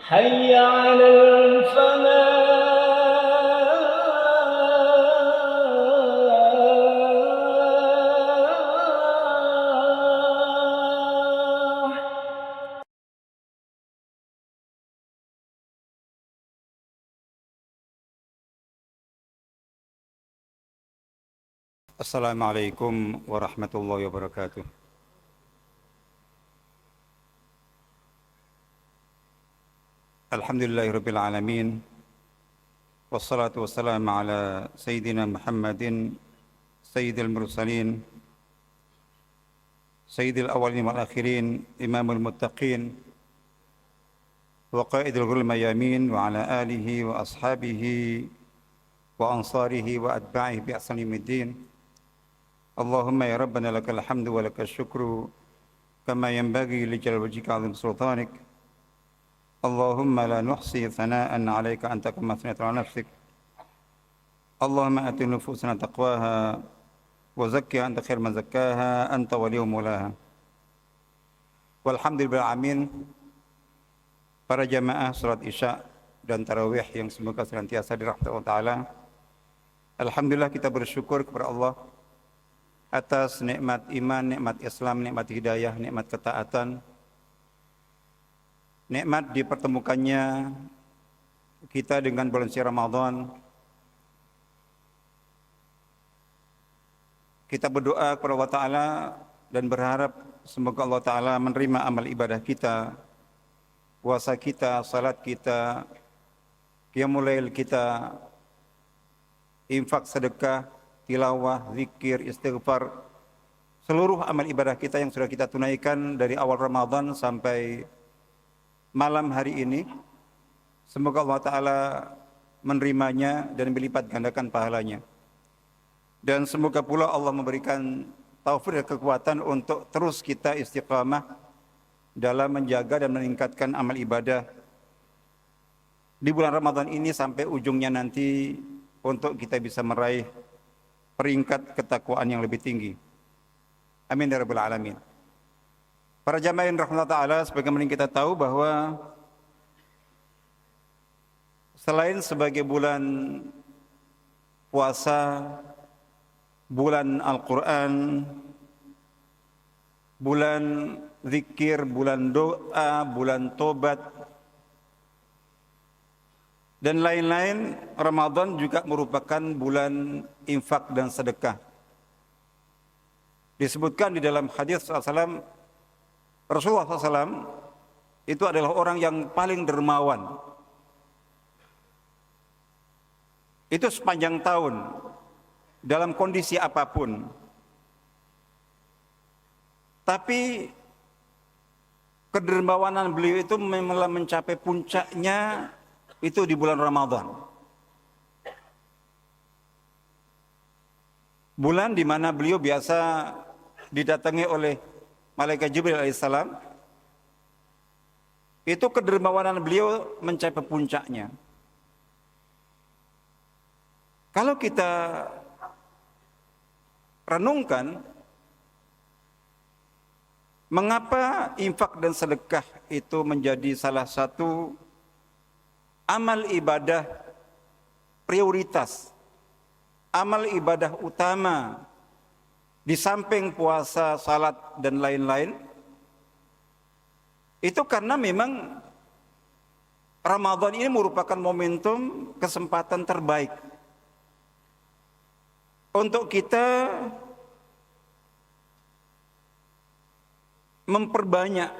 حي على الفلاح. Assalamualaikum warahmatullahi wabarakatuh. Alhamdulillahirabbil alamin. Wassalatu wassalamu ala sayyidina Muhammadin sayyidil mursalin sayyidil awwalin wal akhirin imamul muttaqin wa qaidil ghurril mayamin wa ala alihi wa ashabihi wa ansarihi wa atba'ihi bi ihsan yaumiddin. Allahumma ya rabbana lakal hamdu wa lakal syukru kama yanbaghi li jalali wajhika 'azim sultanik. Allahumma la nuhsi thana'an 'alaika anta kama athnayta 'ala nafsik. Allahumma ati nufusana taqwaha wa zakkiha anta khair man zakkaha anta waliyyu mulaha. Walhamdulillah amin. Para jamaah salat Isya dan tarawih yang semoga senantiasa dirahmati Allah Ta'ala. Alhamdulillah kita bersyukur kepada Allah atas nikmat iman, nikmat Islam, nikmat hidayah, nikmat ketaatan, nikmat dipertemukannya kita dengan bulan suci Ramadan. Kita berdoa kepada Allah Ta'ala dan berharap semoga Allah Ta'ala menerima amal ibadah kita, puasa kita, salat kita, qiyamul lail kita, infak, sedekah, tilawah, zikir, istighfar, seluruh amal ibadah kita yang sudah kita tunaikan dari awal Ramadan sampai malam hari ini. Semoga Allah Ta'ala menerimanya dan melipat gandakan pahalanya. Dan semoga pula Allah memberikan taufik dan kekuatan untuk terus kita istiqamah dalam menjaga dan meningkatkan amal ibadah di bulan Ramadan ini sampai ujungnya nanti untuk kita bisa meraih peringkat ketakwaan yang lebih tinggi. Amin ya rabbal alamin. Para jamaah yang rahmatullah ta'ala, sebagaimana kita tahu bahwa selain sebagai bulan puasa, bulan Al-Quran, bulan zikir, bulan doa, bulan tobat, dan lain-lain, Ramadan juga merupakan bulan infak dan sedekah. Disebutkan di dalam hadis SAW, Rasulullah SAW itu adalah orang yang paling dermawan. Itu sepanjang tahun, dalam kondisi apapun. Tapi kedermawanan beliau itu memang mencapai puncaknya itu di bulan Ramadan. Bulan di mana beliau biasa didatangi oleh Malaikat Jibril alaihissalam. Itu kedermawanan beliau mencapai puncaknya. Kalau kita renungkan, mengapa infak dan sedekah itu menjadi salah satu amal ibadah prioritas, amal ibadah utama di samping puasa, salat, dan lain-lain? Itu karena memang Ramadan ini merupakan momentum kesempatan terbaik untuk kita memperbanyak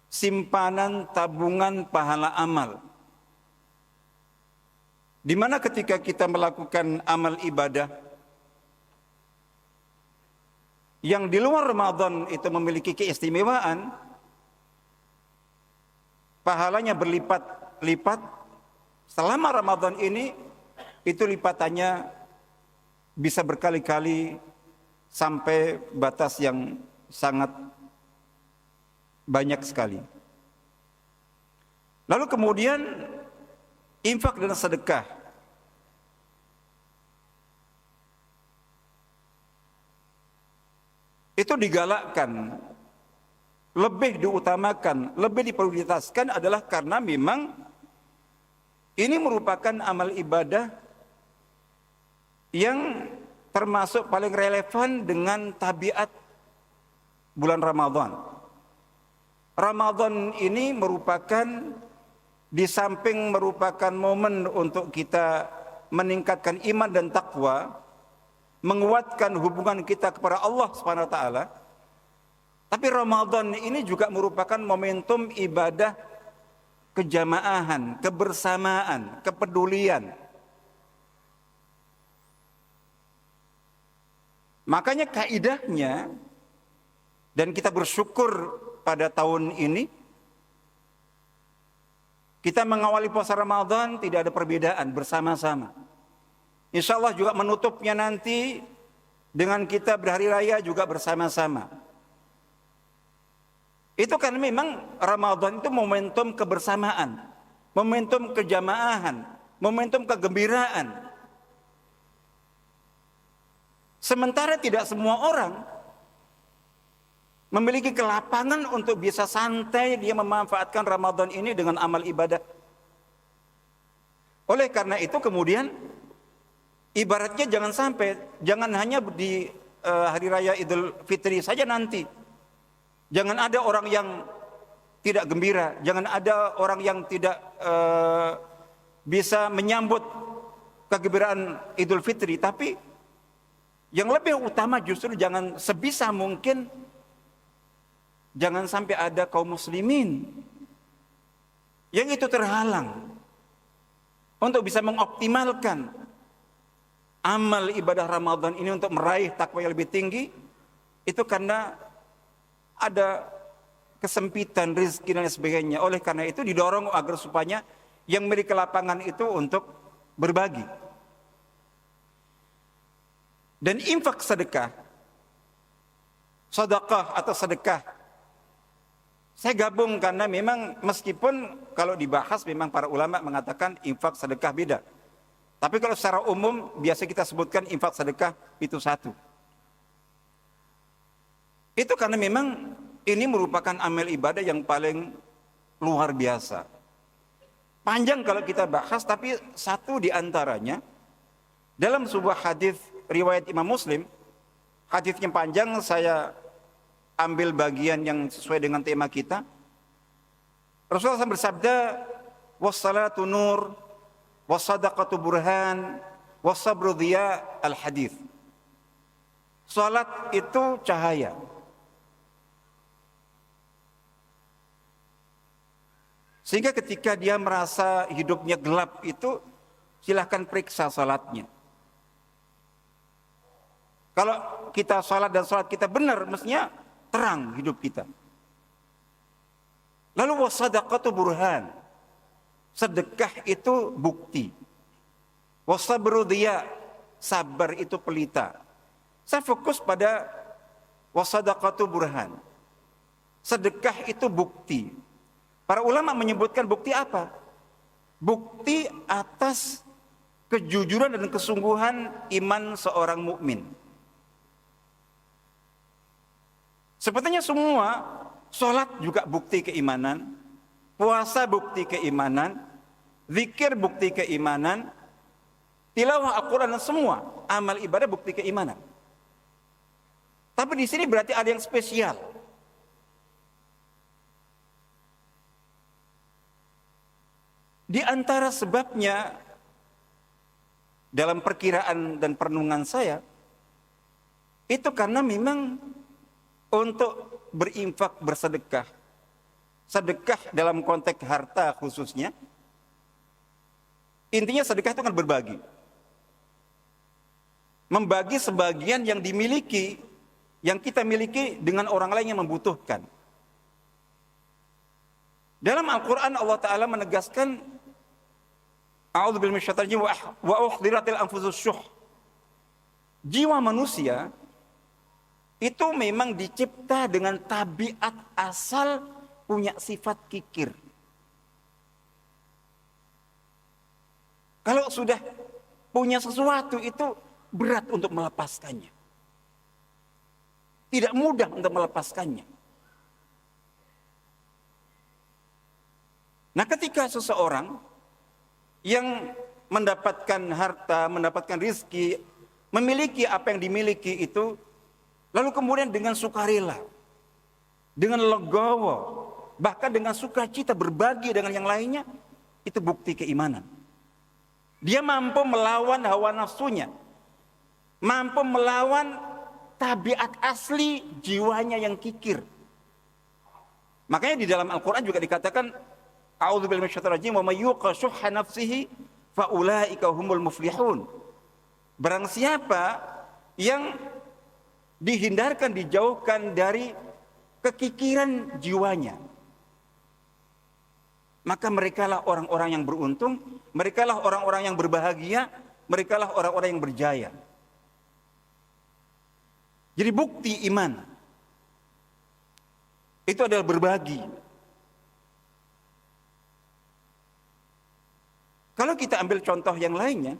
simpanan tabungan pahala amal. Di mana ketika kita melakukan amal ibadah yang di luar Ramadan itu memiliki keistimewaan, pahalanya berlipat-lipat. Selama Ramadan ini, itu lipatannya bisa berkali-kali sampai batas yang sangat banyak sekali. Lalu kemudian infak dan sedekah. Itu digalakkan lebih diutamakan, lebih diprioritaskan adalah karena memang ini merupakan amal ibadah yang termasuk paling relevan dengan tabiat bulan Ramadan. Ramadan ini merupakan, di samping merupakan momen untuk kita meningkatkan iman dan takwa, menguatkan hubungan kita kepada Allah Subhanahu wa taala, tapi Ramadan ini juga merupakan momentum ibadah kejamaahan, kebersamaan, kepedulian. Makanya kaidahnya, dan kita bersyukur pada tahun ini kita mengawali puasa Ramadan tidak ada perbedaan, bersama-sama. Insya Allah juga menutupnya nanti dengan kita berhari raya juga bersama-sama. Itu kan memang Ramadan itu momentum kebersamaan, momentum kejamaahan, momentum kegembiraan. Sementara tidak semua orang memiliki kelapangan untuk bisa santai dia memanfaatkan Ramadan ini dengan amal ibadah. Oleh karena itu kemudian ibaratnya jangan hanya di hari raya Idul Fitri saja nanti. Jangan ada orang yang tidak gembira, jangan ada orang yang tidak bisa menyambut kegembiraan Idul Fitri, tapi yang lebih utama justru jangan sebisa mungkin jangan sampai ada kaum muslimin yang itu terhalang untuk bisa mengoptimalkan amal ibadah Ramadan ini untuk meraih takwa yang lebih tinggi, itu karena ada kesempitan rezeki dan sebagainya. Oleh karena itu didorong agar supaya yang memiliki lapangan itu untuk berbagi. Dan infak sedekah, sedekah atau sedekah, saya gabung karena memang meskipun kalau dibahas memang para ulama mengatakan infak sedekah beda. Tapi kalau secara umum biasa kita sebutkan infak sedekah itu satu. Itu karena memang ini merupakan amal ibadah yang paling luar biasa. Panjang kalau kita bahas, tapi satu di antaranya dalam sebuah hadis riwayat Imam Muslim, hadisnya panjang, saya ambil bagian yang sesuai dengan tema kita. Rasulullah SAW bersabda, wassalatu nur, wassadaqatu burhan, wassabru dhiya al-hadith. Salat itu cahaya. Sehingga ketika dia merasa hidupnya gelap itu, silahkan periksa salatnya. Kalau kita salat dan salat kita benar, mestinya terang hidup kita. Lalu wassadaqatu burhan, sedekah itu bukti. Wassabru dhiya, sabar itu pelita. Saya fokus pada wassadaqatu burhan. Sedekah itu bukti. Para ulama menyebutkan bukti apa? Bukti atas kejujuran dan kesungguhan iman seorang mukmin. Sepertinya semua, sholat juga bukti keimanan, puasa bukti keimanan, zikir bukti keimanan, tilawah Al-Quran, dan semua amal ibadah bukti keimanan. Tapi di sini berarti ada yang spesial. Di antara sebabnya dalam perkiraan dan perenungan saya, itu karena memang untuk berinfak, bersedekah, sedekah dalam konteks harta khususnya, intinya sedekah itu kan berbagi. Membagi sebagian yang dimiliki, yang kita miliki dengan orang lain yang membutuhkan. Dalam Al-Quran Allah Ta'ala menegaskan, A'udzubillahi minasyaitonir rajim, wa uhdiratil anfusus syuh. Jiwa manusia itu memang dicipta dengan tabiat asal punya sifat kikir. Kalau sudah punya sesuatu itu berat untuk melepaskannya. Tidak mudah untuk melepaskannya. Nah, ketika seseorang yang mendapatkan harta, mendapatkan rizki, memiliki apa yang dimiliki itu, lalu kemudian dengan sukarela, dengan legowo, bahkan dengan sukacita berbagi dengan yang lainnya, itu bukti keimanan. Dia mampu melawan hawa nafsunya, mampu melawan tabiat asli jiwanya yang kikir. Makanya di dalam Al-Quran juga dikatakan, a'udzubillahi minasyaitonir rajim, wa may yuqa syuhha nafsihi fa ulaika humul muflihun. Barang siapa yang dihindarkan, dijauhkan dari kekikiran jiwanya, maka merekalah orang-orang yang beruntung, merekalah orang-orang yang berbahagia, merekalah orang-orang yang berjaya. Jadi bukti iman itu adalah berbagi. Kalau kita ambil contoh yang lainnya,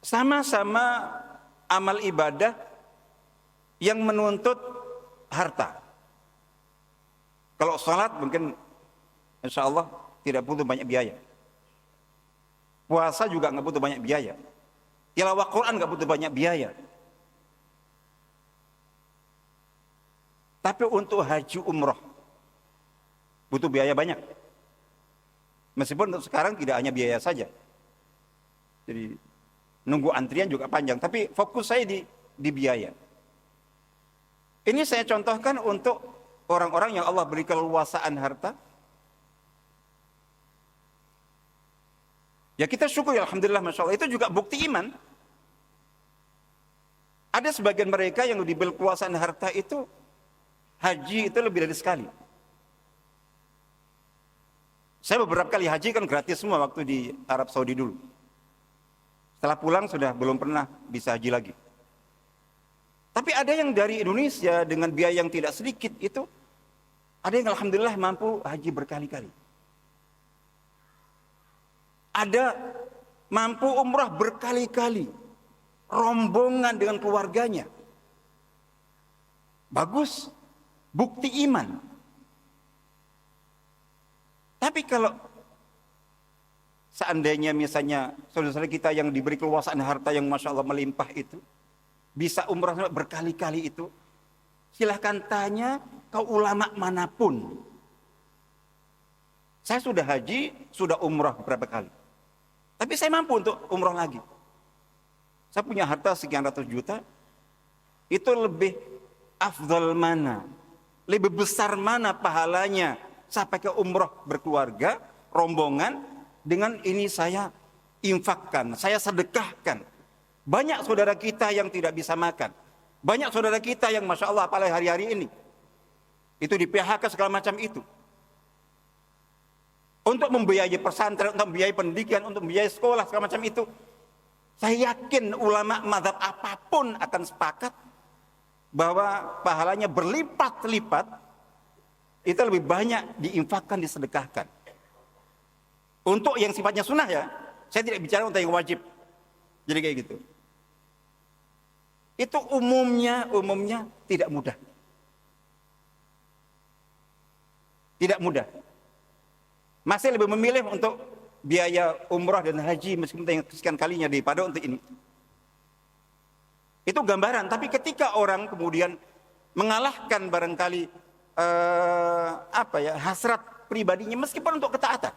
sama-sama amal ibadah yang menuntut harta. Kalau salat mungkin insya Allah tidak butuh banyak biaya. Puasa juga nggak butuh banyak biaya. Tilawah Quran nggak butuh banyak biaya. Tapi untuk haji umroh butuh biaya banyak. Meskipun untuk sekarang tidak hanya biaya saja. Jadi nunggu antrian juga panjang. Tapi fokus saya di biaya. Ini saya contohkan untuk orang-orang yang Allah beri keleluasaan harta. Ya kita syukur ya, alhamdulillah, masya Allah. Itu juga bukti iman. Ada sebagian mereka yang diberi keleluasaan harta itu, haji itu lebih dari sekali. Saya beberapa kali haji kan gratis semua waktu di Arab Saudi dulu. Setelah pulang sudah belum pernah bisa haji lagi. Tapi ada yang dari Indonesia dengan biaya yang tidak sedikit itu, ada yang alhamdulillah mampu haji berkali-kali. Ada mampu umrah berkali-kali, rombongan dengan keluarganya. Bagus, bukti iman. Tapi kalau seandainya misalnya saudara-saudara kita yang diberi keleluasaan harta yang masya Allah melimpah itu, bisa umrah berkali-kali itu, silahkan tanya ke ulama manapun. Saya sudah haji, sudah umrah berapa kali. Tapi saya mampu untuk umrah lagi. Saya punya harta sekian ratus juta, itu lebih afdal mana, lebih besar mana pahalanya sampai ke umrah berkeluarga, rombongan, dengan ini saya infakkan, saya sedekahkan. Banyak saudara kita yang tidak bisa makan. Banyak saudara kita yang masya Allah apalagi hari-hari ini itu di PHK segala macam itu. Untuk membiayai pesantren, untuk membiayai pendidikan, untuk membiayai sekolah segala macam itu. Saya yakin ulama mazhab apapun akan sepakat bahwa pahalanya berlipat-lipat, itu lebih banyak diinfakkan, disedekahkan. Untuk yang sifatnya sunnah ya, saya tidak bicara untuk yang wajib. Jadi kayak gitu. Itu umumnya tidak mudah. Tidak mudah. Masih lebih memilih untuk biaya umrah dan haji meskipun yang sekian kalinya daripada untuk ini. Itu gambaran. Tapi ketika orang kemudian mengalahkan barangkali hasrat pribadinya meskipun untuk ketaatan.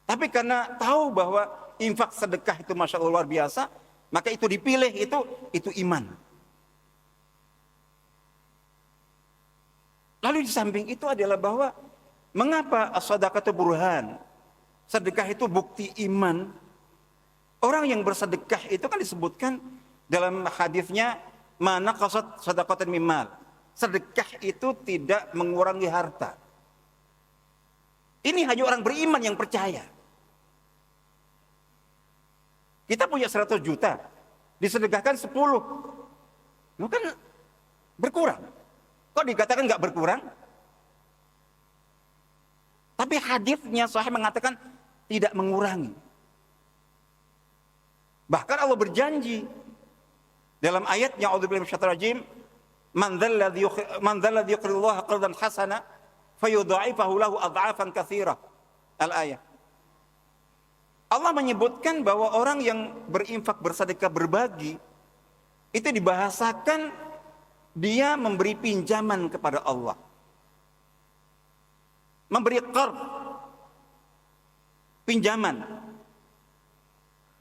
Tapi karena tahu bahwa infak sedekah itu masya Allah luar biasa, maka itu dipilih, itu iman. Lalu di samping itu adalah bahwa mengapa as-sadaqatu burhan? Sedekah itu bukti iman. Orang yang bersedekah itu kan disebutkan dalam hadisnya mana qasad sadaqatan mimmal. Sedekah itu tidak mengurangi harta. Ini hanya orang beriman yang percaya. Kita punya 100 juta, disedekahkan 10. Itu kan berkurang. Kok dikatakan nggak berkurang? Tapi hadisnya sahih mengatakan tidak mengurangi. Bahkan Allah berjanji Dalam ayatnya a'udzubillahi minasyaitonir rajim, man dzalladzi yuqridullaha qardan hasana fayudha'ifahu lahu adha'afan katsira. Al-ayah. Allah menyebutkan bahwa orang yang berinfak, bersedekah, berbagi, itu dibahasakan dia memberi pinjaman kepada Allah. Memberi qard, pinjaman.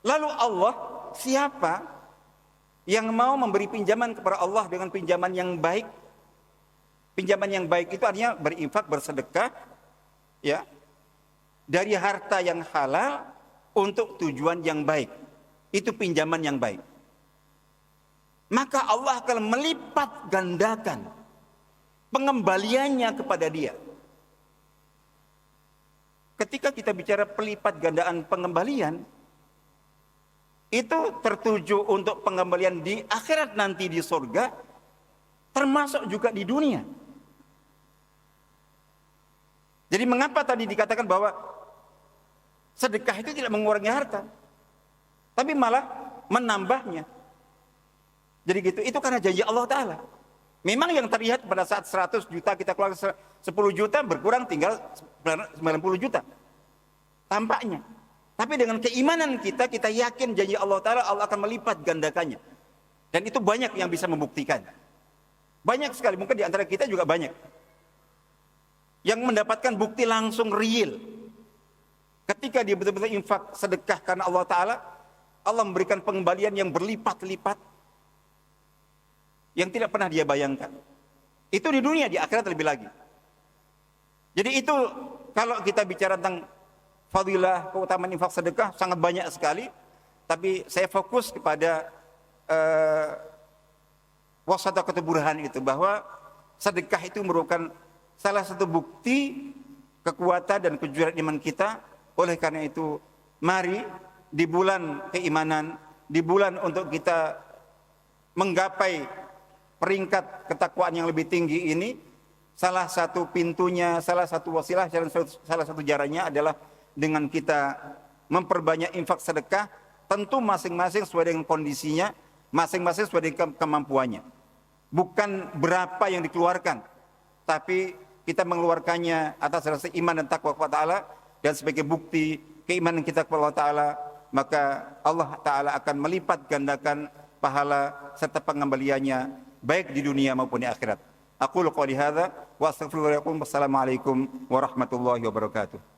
Lalu Allah, siapa yang mau memberi pinjaman kepada Allah dengan pinjaman yang baik? Pinjaman yang baik itu artinya berinfak, bersedekah, ya, dari harta yang halal untuk tujuan yang baik. Itu pinjaman yang baik. Maka Allah akan melipat gandakan pengembaliannya kepada dia. Ketika kita bicara pelipat gandaan pengembalian, itu tertuju untuk pengembalian di akhirat nanti di surga, termasuk juga di dunia. Jadi mengapa tadi dikatakan bahwa sedekah itu tidak mengurangi harta, tapi malah menambahnya. Jadi gitu, itu karena janji Allah Ta'ala. Memang yang terlihat pada saat 100 juta kita keluar 10 juta berkurang tinggal 90 juta. Tampaknya. Tapi dengan keimanan kita yakin janji Allah Ta'ala, Allah akan melipat gandakannya. Dan itu banyak yang bisa membuktikan. Banyak sekali, mungkin di antara kita juga banyak yang mendapatkan bukti langsung real. Ketika dia betul-betul infak sedekah karena Allah Ta'ala, Allah memberikan pengembalian yang berlipat-lipat, yang tidak pernah dia bayangkan. Itu di dunia, di akhirat lebih lagi. Jadi itu kalau kita bicara tentang fadilah, keutamaan infak sedekah sangat banyak sekali. Tapi saya fokus kepada wasadaqatul burhan itu, bahwa sedekah itu merupakan salah satu bukti kekuatan dan kejujuran iman kita. Oleh karena itu, mari di bulan keimanan, di bulan untuk kita menggapai peringkat ketakwaan yang lebih tinggi ini, salah satu pintunya, salah satu wasilah, salah satu jalannya adalah dengan kita memperbanyak infak sedekah, tentu masing-masing sesuai dengan kondisinya, masing-masing sesuai dengan kemampuannya. Bukan berapa yang dikeluarkan, tapi kita mengeluarkannya atas rasa iman dan takwa kepada Allah, dan sebagai bukti keimanan kita kepada Allah Ta'ala, maka Allah Ta'ala akan melipat gandakan pahala serta pengembaliannya baik di dunia maupun di akhirat. Aqulu qouli hadza wa astaghfirullahi wa lakum. Wassalamualaikum warahmatullahi wabarakatuh.